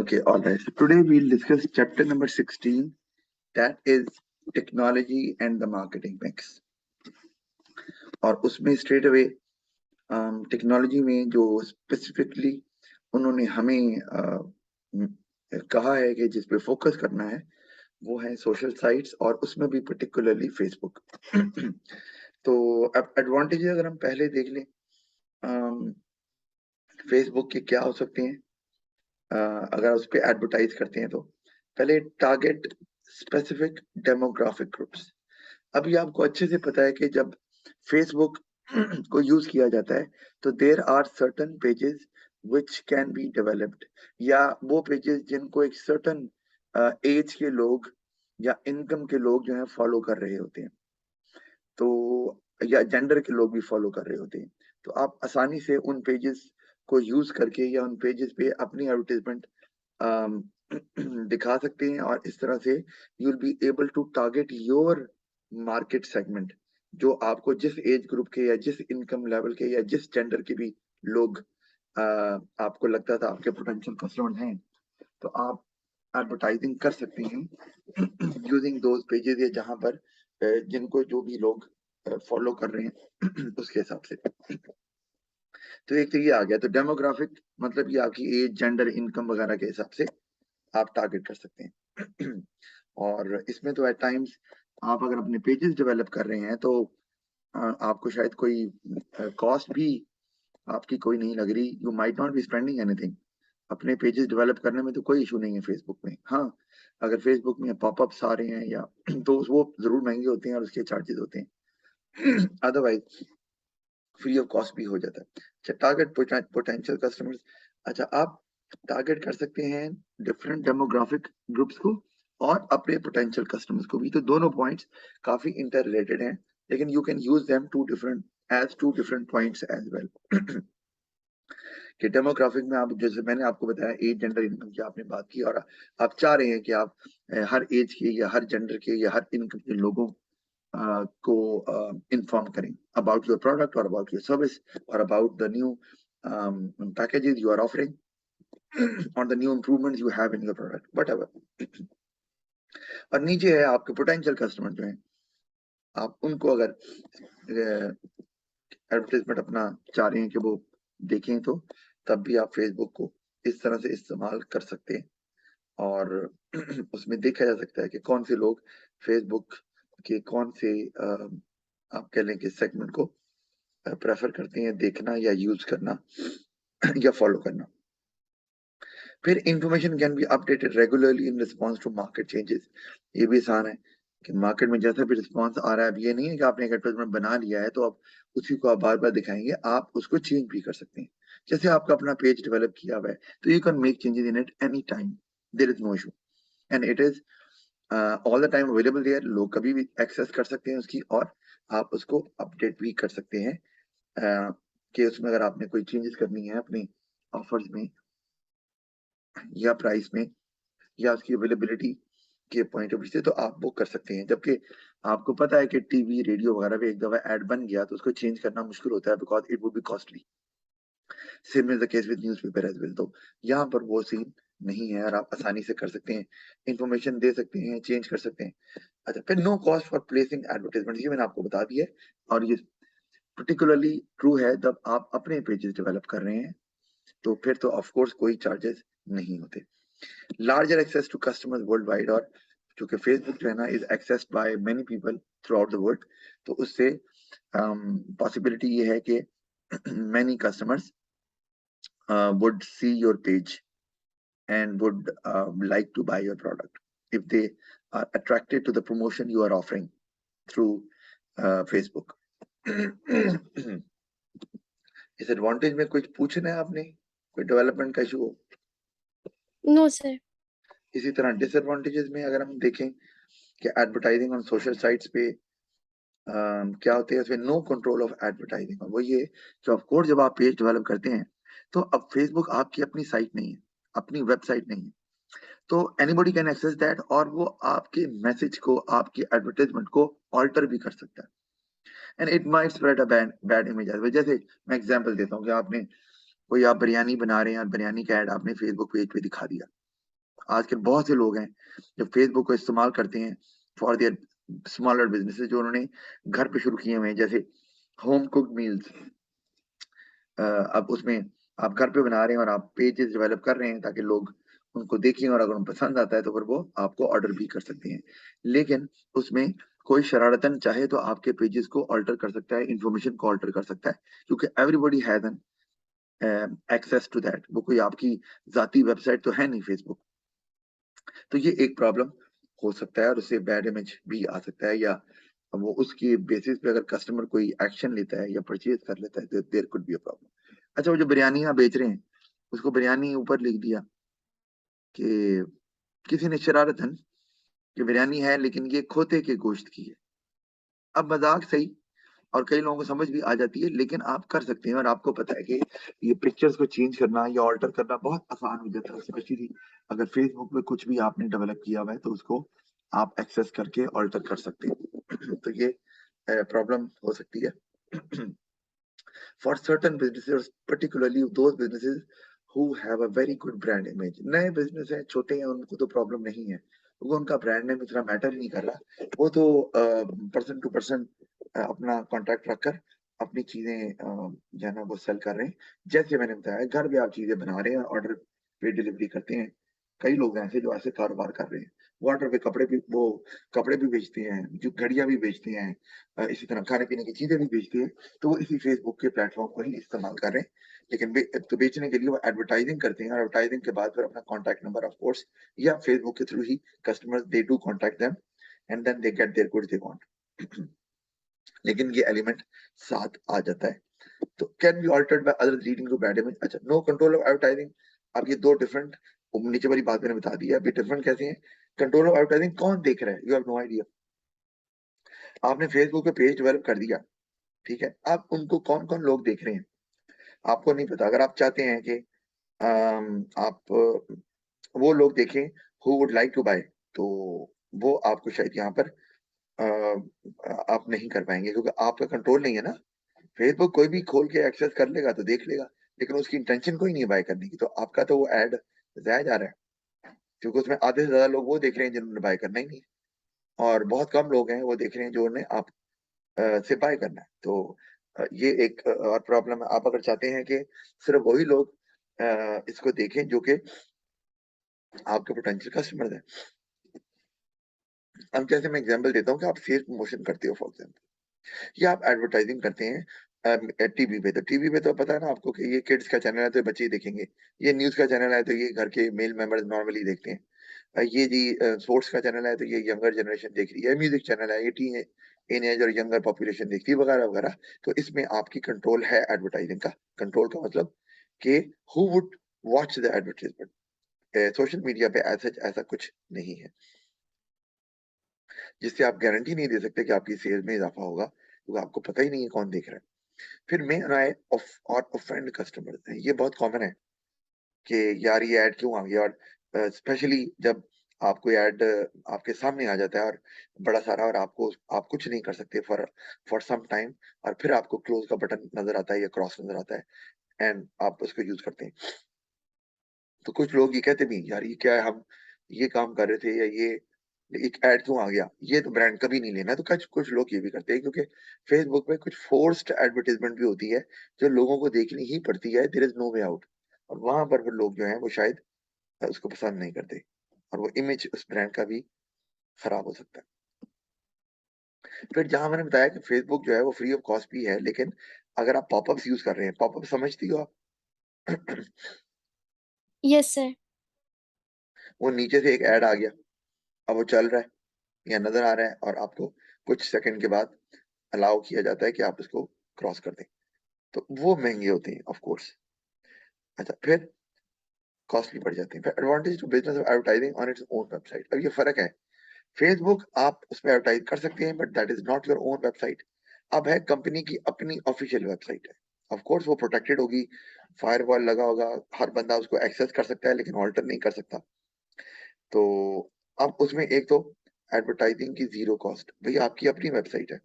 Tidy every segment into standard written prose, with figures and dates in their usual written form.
Okay, all right. So today we'll discuss chapter number 16, that is technology and the marketing mix. और उसमें straight away technology में जो specifically उन्होंने हमें कहा है कि जिस पे फोकस करना है वो है सोशल साइट्स और उसमें भी पर्टिकुलरली फेसबुक। तो अब एडवांटेज अगर हम पहले देख लें फेसबुक के क्या हो सकते हैं अगर उस पर एडवर्टाइज करते हैं। तो पहले टारगेट स्पेसिफिक डेमोग्राफिक ग्रुप्स। अभी आपको अच्छे से पता है कि जब फेसबुक को यूज किया जाता है तो there are certain pages which can be developed, या वो पेजेस जिनको एक सर्टन एज के लोग या इनकम के लोग जो है फॉलो कर रहे होते हैं, तो या जेंडर के लोग भी फॉलो कर रहे होते हैं। तो आप आसानी से उन पेजेस को यूज करके या उन पेजेस पे अपनी एडवर्टाइजमेंट दिखा सकते हैं और इस तरह से you will be able to target your market segment, जो आपको जिस एज ग्रुप के या जिस इनकम लेवल के या जिस जेंडर के भी लोग आपको लगता था आपके पोटेंशियल कस्टमर हैं, तो आप एडवर्टाइजिंग कर सकते हैं यूजिंग दोज पेजेस या जहां पर जिनको जो भी लोग फॉलो कर रहे हैं उसके हिसाब से। तो एक तो ये आ गया। तो डेमोग्राफिक मतलब ये आपकी एज जेंडर इनकम वगैरह के हिसाब से आप टारगेट कर सकते हैं। और इसमें तो एट टाइम्स आप अगर अपने पेजेस डेवलप कर रहे हैं तो आपको शायद कोई कॉस्ट भी आपकी कोई नहीं लग रही। You might not be spending anything. अपने पेजेस डेवलप करने में तो कोई इशू नहीं है फेसबुक में। हाँ, अगर फेसबुक में पॉपअप्स आ रहे हैं या तो वो जरूर महंगे होते हैं और उसके चार्जेस होते हैं। अदरवाइज फ्री ऑफ कॉस्ट भी हो जाता है। अच्छा, टारगेट पोटेंशियल कस्टमर्स। अच्छा, आप टारगेट कर सकते हैं डिफरेंट डेमोग्राफिक ग्रुप्स को और अपने पोटेंशियल कस्टमर्स को भी। तो दोनों पॉइंट्स काफी इंटर रिलेटेड हैं, लेकिन you can use them to different points as well. कि डेमोग्राफिक में आप, जैसे मैंने आपको बताया, एज जेंडर इनकम की आपने बात की और आप चाह रहे हैं कि आप हर एज के या हर जेंडर के या हर इनकम के लोगों को इन्फॉर्म करें अबाउट योर प्रोडक्ट और अबाउट योर सर्विस और about the new packages you are offering और the new improvements you have in your product whatever. और नीचे है आपके पोटेंशियल कस्टमर जो हैं, आप उनको अगर एडवर्टाइजमेंट अपना चाह रहे हैं कि वो देखें तो तब भी आप फेसबुक को इस तरह से इस्तेमाल कर सकते हैं। और उसमें देखा जा सकता है कि कौन से लोग फेसबुक के कौन से आप कह लें कि सेगमेंट को प्रेफर करते हैं देखना या यूज करना या फॉलो करना। फिर information can be updated regularly in response to market changes. ये भी आसान है कि मार्केट में जैसा भी रिस्पॉन्स आ रहा है, अब ये नहीं है कि आपने एक एडवर्टाइजमेंट बना लिया है तो आप उसी को आप बार बार दिखाएंगे, आप उसको चेंज भी कर सकते हैं। जैसे आपका अपना पेज डेवलप किया हुआ है तो you can make changes in it any time, there is no issue and it is all the time available there. लोग कभी भी एक्सेस कर सकते हैं उसकी और आप उसको अपडेट भी कर सकते हैं कि उसमें अगर आपने कोई चेंजेस करनी है अपनी ऑफर्स में या प्राइस में या उसकी अवेलेबिलिटी के पॉइंट ऑफ व्यू से, तो आप वो कर सकते हैं। जबकि आपको पता है कि टीवी रेडियो वगैरह पे एक दफा ऐड बन गया तो उसको चेंज करना मुश्किल होता है because it would be costly. Same is the case with newspaper as well. तो यहाँ पर वो सीन नहीं है और आप आसानी से कर सकते हैं, इंफॉर्मेशन दे सकते हैं, चेंज कर सकते हैं। अच्छा, फिर no cost for placing advertisement, ये मैंने आपको बता दिया है। और ये पर्टिकुलरली ट्रू है जब आप अपने पेजेस डेवलप कर रहे हैं, तो फिर तो ऑफ कोर्स कोई चार्जेस नहीं होते। Larger access to customers worldwide, और चूंकि फेसबुक जो है ना is accessed by many people throughout the world, तो उससे पॉसिबिलिटी ये है कि many customers would see your page and would like to buy your product if they are attracted to the promotion you are offering through Facebook. इस advantage में कुछ पूछना है आपने, कोई डेवलपमेंट का इशू हो? No sir. इसी तरह डिसएडवांटेजेस में अगर हम देखें कि एडवर्टाइजिंग ऑन सोशल साइट्स पे क्या होते हैं, उसमें नो कंट्रोल ऑफ एडवर्टाइजिंग। और वो ये कि ऑफ कोर्स जब आप पेज डेवलप करते हैं तो अब फेसबुक आपकी अपनी साइट नहीं है, अपनी वेबसाइट नहीं है, तो एनीबॉडी कैन एक्सेस दैट और वो आपके मैसेज को, आपकी एडवर्टाइजमेंट को ऑल्टर भी कर सकता है and it might spread a bad image. जैसे मैं एग्जांपल देता हूँ कि आपने कोई आप बिरयानी बना रहे हैं और बिरयानी का ऐड आपने फेसबुक पेज पे दिखा दिया, आजकल बहुत से लोग हैं जो फेसबुक को इस्तेमाल करते हैं फॉर देयर स्मॉलर बिज़नेसेस जो उन्होंने घर पे शुरू किए हुए हैं, जैसे होम कुक्ड मील्स। अब उसमें आप घर पे बना रहे हैं और आप पेजेस डेवलप कर रहे हैं ताकि लोग उनको देखें और अगर उन्हें पसंद आता है तो फिर वो आपको ऑर्डर भी कर सकते हैं। लेकिन उसमें कोई शरारतन चाहे तो आपके पेजेस को अल्टर कर सकता है, इन्फॉर्मेशन को अल्टर कर सकता है, क्योंकि everybody has an access to that. वो कोई आपकी ज़ाती वेबसाइट तो है नहीं फेसबुक। तो ये एक प्रॉब्लम हो सकता है और उससे बैड इमेज भी आ सकता है, या वो उसके बेसिस पे अगर कस्टमर कोई एक्शन लेता है या परचेज कर लेता है तो there could be a problem. अच्छा, वो जो बिरयानी आप बेच रहे हैं, उसको बिरयानी ऊपर लिख दिया कि किसी ने शरारतन कि बिरयानी है लेकिन ये खोते के गोश्त की है। अब मज़ाक सही और कई लोगों को समझ भी आ जाती है, लेकिन आप कर सकते हैं और आपको पता है कि ये पिक्चर्स को चेंज करना या ऑल्टर करना बहुत आसान हो जाता है, स्पेशली अगर फेसबुक में कुछ भी आपने डेवलप किया हुआ है तो उसको आप एक्सेस करके ऑल्टर कर सकते हैं। तो ये प्रॉब्लम हो सकती है for certain businesses, particularly those businesses who have a very good brand image। नए बिजनेस हैं, छोटे हैं, उनको तो प्रॉब्लम नहीं है, क्योंकि उनका ब्रांड नेम इतना मैटर नहीं कर रहा। वो तो पर्सन टू पर्सन अपना कॉन्टैक्ट रखकर अपनी चीजें जो है ना वो सेल कर रहे हैं। जैसे मैंने बताया, घर पे आप चीजें बना रहे हैं, ऑर्डर पे डिलीवरी करते हैं। कई लोग हैं ऐसे जो ऐसे कारोबार कर रहे हैं। वो ऑर्डर पे कपड़े भी बेचते हैं, जो घड़ियां भी बेचते हैं, इसी तरह खाने पीने की चीजें भी बेचते हैं। तो वो इसी फेसबुक के प्लेटफॉर्म को ही इस्तेमाल कर रहे हैं। लेकिन तो बेचने के लिए वो एडवर्टाइजिंग करते हैं और एडवर्टाइजिंग के बाद फिर अपना कॉन्टैक्ट नंबर ऑफ कोर्स या फेसबुक के थ्रू ही customers they do contact them and then they get their goods they want. लेकिन ये एलिमेंट साथ आ जाता है। तो can be altered by other leading to bad image. अच्छा, नो कंट्रोल ऑफ एडवर्टाइजिंग। अब ये दो डिफरेंट, नीचे वाली बात मैंने बता दी है, अभी डिफरेंट कैसे हैं। कंट्रोल ऑफ एडवर्टाइजिंग कौन देख रहा है, यू हैव नो आइडिया। आपने फेसबुक पे पेज डेवलप कर दिया, ठीक है, अब उनको कौन कौन लोग देख रहे हैं आपको नहीं पता। अगर आप चाहते हैं कि आप वो लोग देखें who would like to buy, तो वो आपको शायद यहाँ पर आप नहीं कर पाएंगे, क्योंकि आपका कंट्रोल नहीं है ना। फेसबुक कोई भी खोल के एक्सेस कर लेगा तो देख लेगा, लेकिन उसकी इंटेंशन कोई नहीं है बाय करने की, तो आपका तो वो एड जाया जा रहा है, क्योंकि उसमें आधे से ज्यादा लोग वो देख रहे हैं जिन्होंने बाय करना ही नहीं है, और बहुत कम लोग हैं वो देख रहे हैं जो उन्हें आप से बाय करना है। तो ये एक और प्रॉब्लम है। आप अगर चाहते हैं कि सिर्फ वही लोग इसको देखें जो कि आपके पोटेंशियल कस्टमर हैं। अब जैसे मैं एग्जांपल देता हूँ कि आप सेल्स प्रमोशन करते हो फॉर एग्जांपल, या आप एडवर्टाइजिंग करते हैं टीवी पे। तो टीवी पे तो पता है ना आपको कि ये किड्स का चैनल है तो बच्चे ही देखेंगे, ये न्यूज का चैनल है तो ये घर के मेल मेंबर्स नॉर्मली देखते हैं, ये जी स्पोर्ट्स का चैनल है तो ये यंगर जनरेशन देख रही है, म्यूजिक चैनल है ये टीन एज और यंगर पॉपुलेशन देखती है, वगैरह वगैरह। तो इसमें आपकी कंट्रोल है एडवर्टाइजिंग का। कंट्रोल का मतलब कि who would watch the advertisement. Social media पे ऐसा कुछ नहीं है, जिससे आप गारंटी नहीं दे सकते कि आपकी सेल में इजाफा होगा, क्योंकि आपको पता ही नहीं है कौन देख रहा है। फिर मेन आए और ऑफेंड कस्टमर। ये बहुत कॉमन है कि यार ये ऐड क्यों आ गया, और स्पेशली जब आपको ऐड आपके सामने आ जाता है और बड़ा सारा, और आप कुछ नहीं कर सकते फॉर फॉर सम टाइम, और फिर आपको क्लोज का बटन नजर आता है या क्रॉस नजर आता है एंड आप उसको यूज करते हैं। तो कुछ लोग ये कहते भी हैं, यार ये क्या है, हम ये काम कर रहे थे या ये एक ऐड क्यों आ गया, ये तो ब्रांड कभी नहीं लेना। तो कुछ कुछ लोग ये भी करते हैं, क्योंकि फेसबुक पे कुछ फोर्स्ड एडवर्टाइजमेंट भी होती है जो लोगों को देखनी ही पड़ती है, there is no way out. और वहां पर फिर लोग जो हैं वो शायद उसको पसंद नहीं करते, और वो इमेज उस ब्रांड का भी खराब हो सकता है। फिर जहां मैंने बताया कि फेसबुक जो है वो फ्री ऑफ कॉस्ट भी है, लेकिन अगर आप पॉपअप्स यूज कर रहे हैं, पॉपअप समझती हो आप? Yes sir. वो नीचे से एक ऐड आ गया, अब वो चल रहा है या नजर आ रहा है, और आपको कुछ सेकंड के बाद अलाउ किया जाता है कि आप इसको क्रॉस कर दें, तो वो महंगे होते हैं ऑफ कोर्स। अच्छा, फिर कॉस्टली पड़ जाते हैं। फिर advantage to business of advertising on its own website. अब ये फर्क है, फेसबुक आप उस पर एडवर्टाइज कर सकते हैं, but that is not your own website. अब है कंपनी की अपनी ऑफिशियल वेबसाइट है, ऑफ कोर्स वो प्रोटेक्टेड होगी, फायरवॉल लगा होगा, हर बंदा उसको एक्सेस कर सकता है लेकिन ऑल्टर नहीं कर सकता। तो अब उसमें एक तो एडवर्टाइजिंग की जीरो कॉस्ट, भाई आपकी अपनी वेबसाइट है।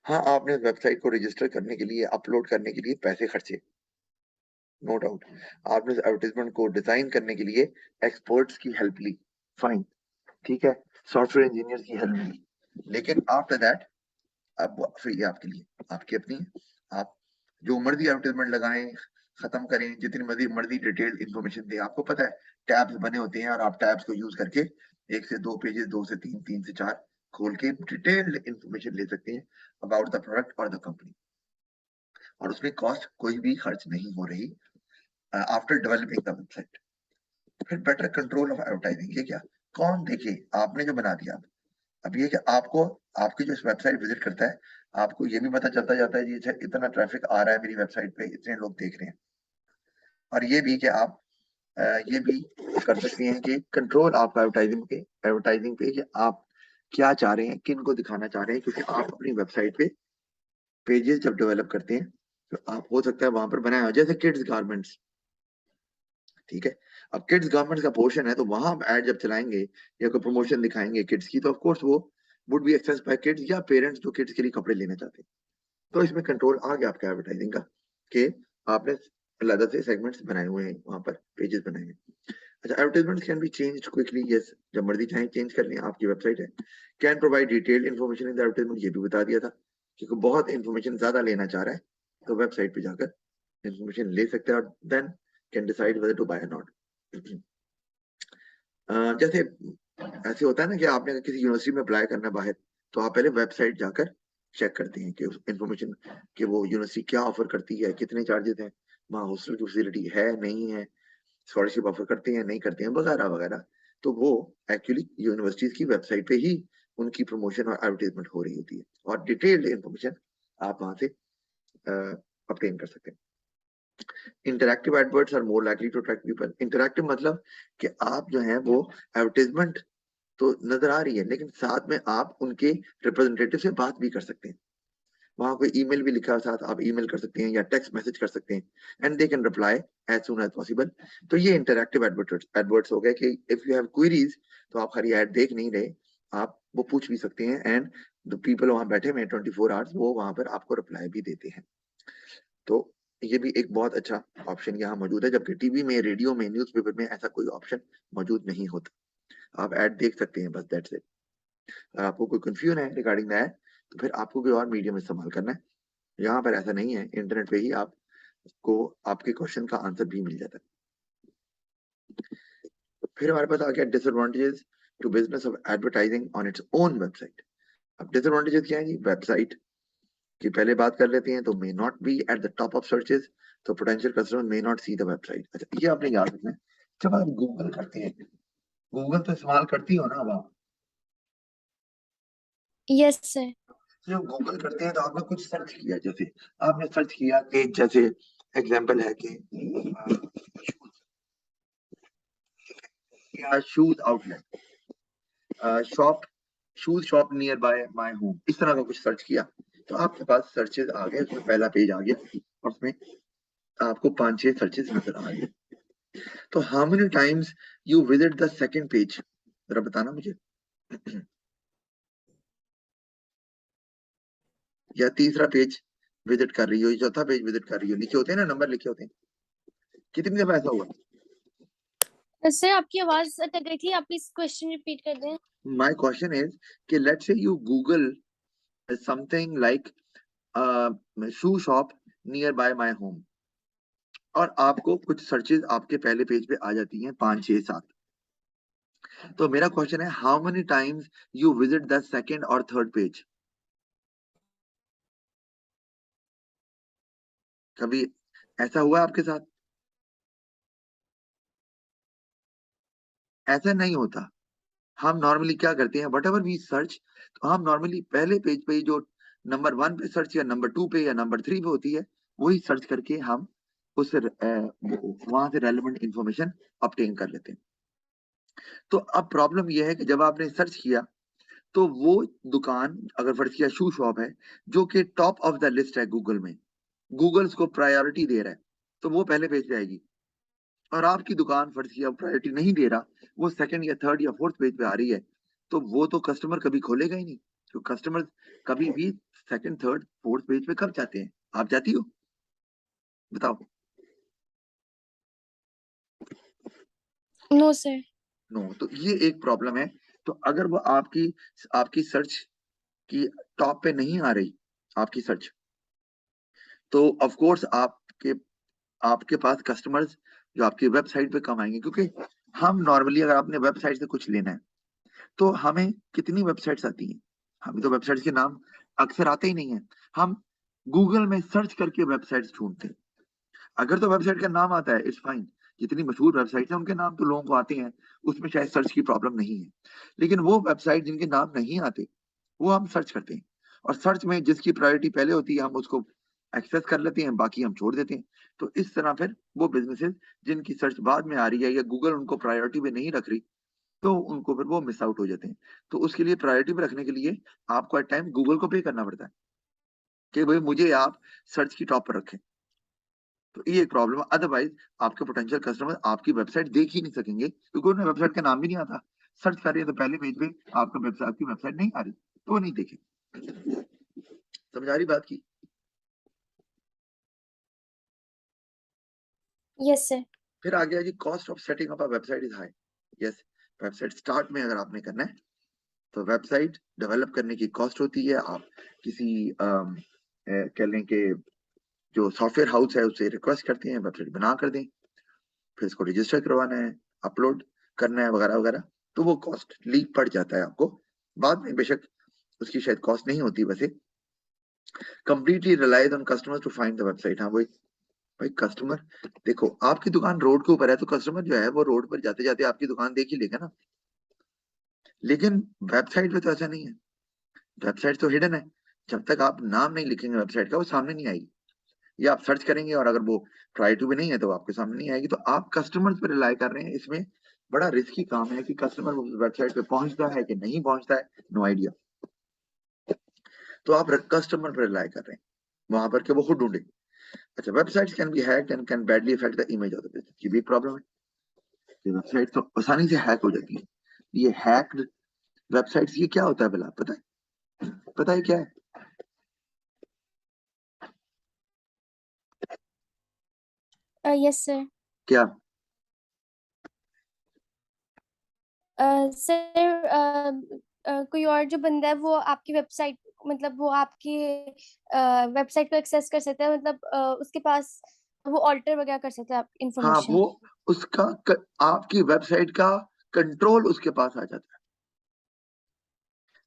हाँ, आपने वेबसाइट को रजिस्टर करने के लिए, अपलोड करने के लिए पैसे खर्चे, नो डाउट आपने एडवर्टाइजमेंट को डिजाइन करने के लिए एक्सपर्ट्स की हेल्प ली, फाइन, ठीक है, सॉफ्टवेयर इंजीनियर की हेल्प ली, लेकिन आफ्टर दैट अब वो फ्री है आपके लिए, आपकी अपनी है, आप जो मर्जी एडवर्टाइजमेंट लगाएं, खत्म करें, जितनी मर्जी मर्जी डिटेल्ड इंफॉर्मेशन दें, आपको पता है टैब्स बने होते हैं और आप टैब्स को यूज करके एक से दो पेजेस, दो से तीन, तीन से चार खोल के डिटेल्ड इंफॉर्मेशन ले सकते हैं अबाउट द प्रोडक्ट और द कंपनी, और उसमें कॉस्ट कोई भी खर्च नहीं हो रही आफ्टर डेवलपिंग द वेबसाइट। फिर बेटर कंट्रोल ऑफ एडवर्टाइजिंग, ये क्या, कौन देखे, आपने जो बना दिया, अब ये कि आपको, आपकी जो वेबसाइट विजिट करता है, आपको ये भी पता चलता जाता है जी अच्छा इतना ट्रैफिक आ रहा है मेरी वेबसाइट पे, इतने लोग देख रहे हैं, और ये भी कि आप ये भी कर सकते हैं कि कंट्रोल आपका एडवर्टाइजिंग पे कि आप क्या चाह रहे हैं, किन को दिखाना चाह रहे हैं, क्योंकि आप अपनी वेबसाइट पे पेजेस जब डेवलप करते हैं तो आप हो सकता है वहां पर बनाया हो, जैसे किड्स गारमेंट्स, ठीक है, अब किड्स गारमेंट्स का पोर्शन है तो वहां आप एड जब चलाएंगे या कोई प्रमोशन दिखाएंगे किड्स की, तो ऑफ कोर्स वो would be access by kids या पेरेंट्स जो किड्स के लिए कपड़े लेना चाहते हैं। तो इसमें कंट्रोल आ गया आपका एडवर्टाइजिंग का कि आपने अलग से सेगमेंट्स बनाए हुए हैं, वहां पर पेजेस बनाए हैं। अच्छा, advertisement can be changed quickly, yes, जब मर्जी चाहे चेंज कर लें, आपकी वेबसाइट है। Can provide detailed information in the advertisement, ये भी बता दिया था, क्योंकि बहुत इन्फॉर्मेशन ज्यादा लेना चाह रहा है तो वेबसाइट पे जाकर इन्फॉर्मेशन ले सकते हैं और then can decide whether to buy or not. जैसे ऐसे होता है ना कि आपने अगर किसी यूनिवर्सिटी में अप्लाई करना है बाहर, तो आप पहले वेबसाइट जाकर चेक करते हैं कि इन्फॉर्मेशन कि वो यूनिवर्सिटी क्या ऑफर करती है, कितने चार्जेस हैं, वहाँ हॉस्टल की फैसिलिटी है नहीं है, स्कॉलरशिप ऑफर करते हैं नहीं करते हैं, वगैरह वगैरह। तो वो एक्चुअली यूनिवर्सिटीज की वेबसाइट पे ही उनकी प्रमोशन और एडवर्टाइजमेंट हो रही होती है, और डिटेल्ड इन्फॉर्मेशन आप वहां से ऑब्टेन कर सकते हैं। Interactive adverts are more likely to attract people, interactive मतलब कि आप जो है वो एडवर्टाइजमेंट तो नजर आ रही है, लेकिन साथ में आप उनके रिप्रेजेंटेटिव से बात भी कर सकते हैं, वहां कोई ईमेल भी लिखा है साथ, आप ईमेल कर सकते हैं या टेक्स्ट मैसेज कर सकते हैं, and they can reply as soon as possible. तो ये इंटरैक्टिव एडवर्ट्स हो गए कि इफ यू हैव क्वेरीज तो आप खाली ऐड देख नहीं रहे, आप वो पूछ भी सकते हैं, एंड द पीपल वहां बैठे हुए 24 आवर्स वो वहां पर आपको रिप्लाई भी देते हैं। तो ये भी एक बहुत अच्छा ऑप्शन यहाँ मौजूद है, जबकि टीवी में, रेडियो में, न्यूज़पेपर में ऐसा कोई ऑप्शन मौजूद नहीं होता, आप ऐड देख सकते हैं बस, दैट्स इट। अगर आपको कोई कंफ्यूजन है रिगार्डिंग दैट तो फिर आपको कोई और मीडियम इस्तेमाल करना है, यहाँ पर ऐसा नहीं है, इंटरनेट पे ही आपको आपके क्वेश्चन का आंसर भी मिल जाता है। फिर हमारे पास आ गया disadvantages to business of advertising on its own website. अब डिसएडवांटेजेस क्या है जी, वेबसाइट की पहले बात कर लेते हैं, तो may not be at the top of searches, तो potential customer may not see the website. अच्छा, ये आपने याद रखना है जब आप गूगल करते हैं, गूगल तो इस्तेमाल करती हो ना अब आप, यस सर। जब गूगल करते हैं तो आपने कुछ सर्च किया, जैसे आपने सर्च किया कि जैसे एग्जांपल है कि shoes outlet, shop, shoes shop near by my home, इस तरह का कुछ सर्च किया तो आपके पास सर्चेज आ गए, उसमें पहला पेज आ गया और उसमें आपको 5-6 सर्चेज नजर आ गए। तो how many times you visit the second page, जरा बताना मुझे। या तीसरा पेज विजिट कर रही हो, चौथा पेज विजिट कर रही हो, नीचे होते हैं ना नंबर लिखे होते हैं, कितनी दफा ऐसा हुआ? सर आपकी आवाज अटक गई थी, आप प्लीज क्वेश्चन रिपीट कर दें। माय क्वेश्चन इज कि let's say you Google something like shoe shop near by my home, और आपको कुछ सर्चेज आपके पहले पेज पे आ जाती हैं 5, 6, 7। तो मेरा क्वेश्चन है how many times you visit the second और थर्ड पेज। कभी ऐसा हुआ आपके साथ? ऐसा नहीं होता। हम नॉर्मली क्या करते हैं, वट एवर वी सर्च, तो हम नॉर्मली पहले पेज पे ही जो नंबर 1 पे सर्च या नंबर 2 पे या नंबर 3 पे होती है वही सर्च करके हम उस वहां से रेलेवेंट इंफॉर्मेशन ऑब्टेन कर लेते हैं। तो अब प्रॉब्लम यह है कि जब आपने सर्च किया तो वो दुकान, अगर फर्ज किया शू शॉप है जो कि टॉप ऑफ द लिस्ट है गूगल में, गूगल उसको प्रायोरिटी दे रहा है, तो वो पहले पेज पे आएगी। और आपकी दुकान फर्ज किया प्रायोरिटी नहीं दे रहा, वो सेकंड या थर्ड या फोर्थ पेज पे आ रही है, तो वो तो कस्टमर कभी खोलेगा ही नहीं। तो कस्टमर कभी भी सेकंड, थर्ड, फोर्थ पेज पे कब जाते हैं? आप जाती हो? बताओ। No sir. नो, तो ये एक प्रॉब्लम है। तो अगर वो आपकी सर्च की टॉप पे नहीं आ रही आपकी सर्च, तो ऑफ कोर्स आपके पास कस्टमर्स जो आपकी वेबसाइट पे कम आएंगे। क्योंकि हम नॉर्मली अगर आपने वेबसाइट से कुछ लेना है तो हमें कितनी वेबसाइट्स आती हैं, हमें तो वेबसाइट्स के नाम अक्सर आते ही नहीं है। हम गूगल में सर्च करके वेबसाइट्स ढूंढते हैं। अगर तो वेबसाइट का नाम आता है इट्स फाइन, जितनी मशहूर वेबसाइट है उनके नाम तो लोगों को आते हैं, उसमें शायद सर्च की प्रॉब्लम नहीं है। लेकिन वो वेबसाइट जिनके नाम नहीं आते वो हम सर्च करते हैं, और सर्च में जिसकी प्रायोरिटी पहले होती है हम उसको एक्सेस कर लेते हैं, बाकी हम छोड़ देते हैं। तो इस तरह फिर वो बिजनेसेस जिनकी सर्च बाद में आ रही है या गूगल उनको प्रायोरिटी पे नहीं रख रही, तो उनको फिर वो मिस आउट हो जाते हैं। तो उसके लिए प्रायोरिटी पे रखने के लिए आपको एट टाइम गूगल को पे करना पड़ता है कि भाई मुझे आप सर्च की टॉप पर रखें। तो ये एक प्रॉब्लम है। अदरवाइज आपके पोटेंशियल कस्टमर आपकी वेबसाइट देख ही नहीं सकेंगे, क्योंकि उन्हें वेबसाइट का नाम भी नहीं आता। सर्च कर रही है तो पहले पेज पे आपकी वेबसाइट नहीं आ रही, तो वो नहीं देखेंगे। समझ आ रही बात की? Yes sir. फिर आ गया जी, cost of setting up a website is high. Yes, website start में अगर आपने करना है तो वेबसाइट डेवलप करने की कॉस्ट होती है। आप किसी कह लें कि जो सॉफ्टवेयर हाउस है उससे रिक्वेस्ट करते हैं वेबसाइट बना कर दें, फिर इसको रजिस्टर करवाना है, अपलोड करना है वगैरह वगैरह। तो वो कॉस्ट लीक पड़ जाता है आपको बाद में। बेशक उसकी शायद कॉस्ट नहीं होती वैसे। Completely relies on customer to find the website. हाँ वही भाई, कस्टमर देखो आपकी दुकान रोड के ऊपर है तो कस्टमर जो है वो रोड पर जाते जाते आपकी दुकान देख ही लेगा ना। लेकिन वेबसाइट पे तो ऐसा नहीं है। वेबसाइट तो हिडन है, जब तक आप नाम नहीं लिखेंगे वेबसाइट का वो सामने नहीं आएगी। या आप सर्च करेंगे और अगर वो प्रायोरिटी पे नहीं है तो आपके सामने नहीं आएगी। तो आप कस्टमर्स पे रिलाई कर रहे हैं, इसमें बड़ा रिस्की काम है कि कस्टमर उस वेबसाइट पे पहुंचता है कि नहीं पहुंचता है, नो आइडिया। तो आप कस्टमर पे रिलाई कर रहे हैं वहां पर कि वो खुद ढूंढे। अच्छा, websites can be hacked and can badly affect the image of the business. ये भी प्रॉब्लम है कि वेबसाइट तो आसानी से हैक हो जाती है। ये हैक्ड वेबसाइट्स ये क्या होता है भला, पता है? पता है क्या है? Yes sir. क्या? सर कोई और जो बंदा है वो आपकी वेबसाइट, मतलब वो आपकी वेबसाइट को एक्सेस कर सकता है, मतलब उसके पास वो ऑल्टर वगैरह कर सकता है हाँ, इंफॉर्मेशन। वो आपकी वेबसाइट का कंट्रोल उसके पास आ जाता है,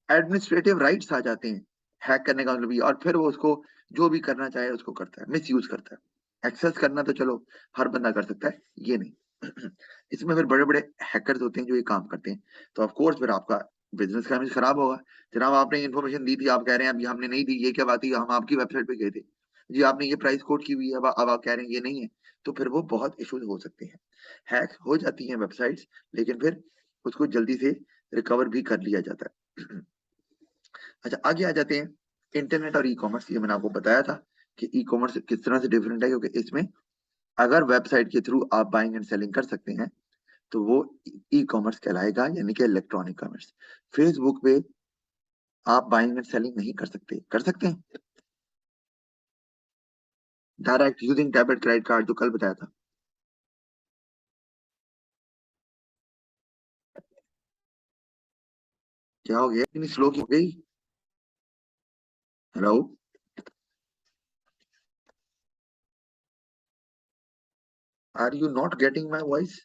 एडमिनिस्ट्रेटिव राइट्स आ जाते हैं हैक करने का मतलब ये। और फिर वो उसको जो भी करना चाहे उसको करता है, मिस यूज करता है। एक्सेस करना तो चलो हर बंदा कर सकता है, ये नहीं। इसमें फिर बड़े बड़े हैकर्स होते हैं जो ये काम करते हैं। तो ऑफ कोर्स फिर आपका बिजनेस का इमेज खराब होगा। जनाब आपने इन्फॉर्मेशन दी थी, आप कह रहे हैं अभी हमने नहीं दी, ये क्या बात है, हम आपकी वेबसाइट पे गए थे जी, आपने ये प्राइस कोट की हुई है, अब आप कह रहे हैं ये नहीं है। तो फिर वो बहुत इश्यूज हो सकते हैं। हैक हो जाती हैं वेबसाइट्स, लेकिन फिर उसको जल्दी से रिकवर भी कर लिया जाता है। अच्छा, आगे आ जाते हैं इंटरनेट और ई कॉमर्स। ये मैंने आपको बताया था कि ई कॉमर्स किस तरह से डिफरेंट है, क्योंकि इसमें अगर वेबसाइट के थ्रू आप बाइंग एंड सेलिंग कर सकते हैं तो वो ई कॉमर्स कहलाएगा, यानी कि इलेक्ट्रॉनिक कॉमर्स। फेसबुक पे आप बाइंग एंड सेलिंग नहीं कर सकते, कर सकते हैं direct using debit credit card, जो कल बताया था। क्या हो गया, इतनी स्लो क्यों हो गई? Hello, are you not getting my voice?